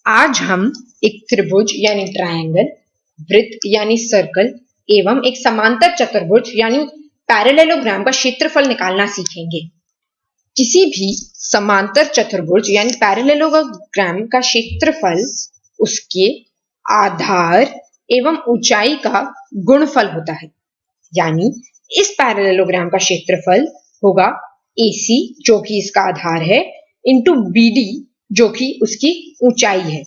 आज हम एक त्रिभुज यानी ट्रायंगल, वृत्त यानी सर्कल एवं एक समांतर चतुर्भुज यानी पैरेललोग्राम का क्षेत्रफल निकालना सीखेंगे। किसी भी समांतर चतुर्भुज यानी पैरेललोग्राम का क्षेत्रफल उसके आधार एवं ऊंचाई का गुणफल होता है। यानी इस पैरेललोग्राम का क्षेत्रफल होगा AC जो कि इसका आधार है इंटू BD जो कि उसकी ऊंचाई है।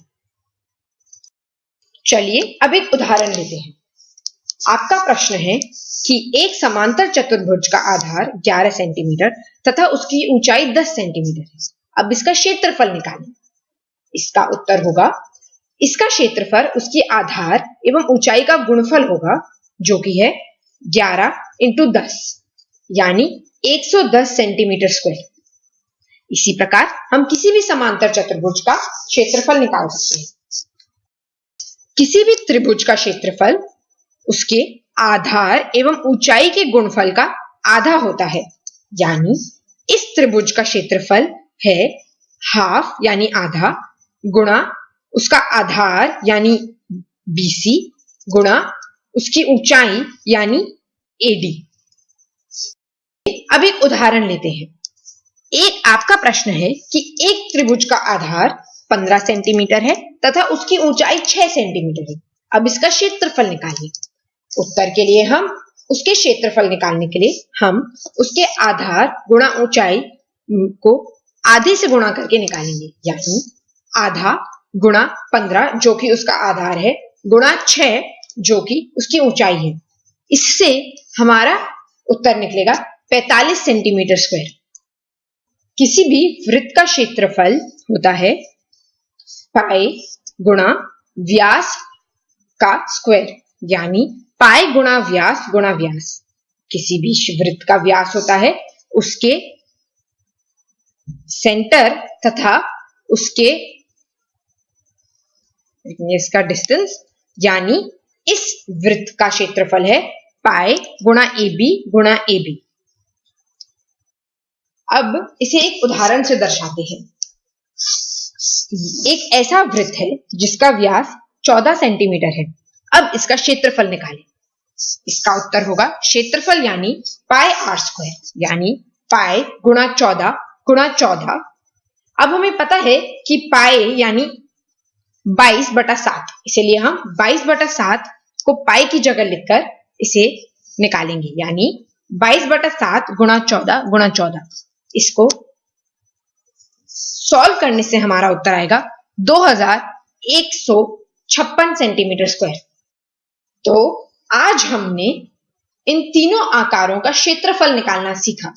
चलिए अब एक उदाहरण लेते हैं। आपका प्रश्न है कि एक समांतर चतुर्भुज का आधार 11 सेंटीमीटर तथा उसकी ऊंचाई 10 सेंटीमीटर है। अब इसका क्षेत्रफल निकालें। इसका उत्तर होगा इसका क्षेत्रफल उसकी आधार एवं ऊंचाई का गुणफल होगा जो कि है 11 इंटू 10 यानी 110 सेंटीमीटर स्क्वायर। इसी प्रकार हम किसी भी समांतर चतुर्भुज का क्षेत्रफल निकाल सकते हैं। किसी भी त्रिभुज का क्षेत्रफल उसके आधार एवं ऊंचाई के गुणफल का आधा होता है। यानी इस त्रिभुज का क्षेत्रफल है हाफ यानी आधा गुणा उसका आधार यानी BC गुणा उसकी ऊंचाई यानी AD। अब एक उदाहरण लेते हैं। एक आपका प्रश्न है कि एक त्रिभुज का आधार 15 सेंटीमीटर है तथा उसकी ऊंचाई 6 सेंटीमीटर है। अब इसका क्षेत्रफल निकालिए। उत्तर के लिए हम उसके क्षेत्रफल निकालने के लिए हम उसके आधार गुणा ऊंचाई को आधे से गुणा करके निकालेंगे। यानी आधा गुणा 15 जो कि उसका आधार है गुणा 6 जो कि उसकी ऊंचाई है। इससे हमारा उत्तर निकलेगा 45 सेंटीमीटर स्क्वायर। किसी भी वृत्त का क्षेत्रफल होता है पाई गुणा व्यास का स्क्वायर यानी पाई गुणा व्यास। किसी भी वृत्त का व्यास होता है उसके सेंटर तथा उसके इसका डिस्टेंस यानी इस वृत्त का क्षेत्रफल है पाई गुणा AB। अब इसे एक उदाहरण से दर्शाते हैं। एक ऐसा वृत्त है जिसका व्यास 14 सेंटीमीटर है। अब इसका क्षेत्रफल निकालें। इसका उत्तर होगा क्षेत्रफल यानी पाई R स्क्वायर यानी पाई गुणा 14 अब हमें पता है कि पाई यानी 22/7, इसलिए हम 22/7 को पाई की जगह लिखकर इसे निकालेंगे। यानी 22/7 गुणा 14 इसको सॉल्व करने से हमारा उत्तर आएगा 2156 सेंटीमीटर स्क्वायर। तो आज हमने इन तीनों आकारों का क्षेत्रफल निकालना सीखा।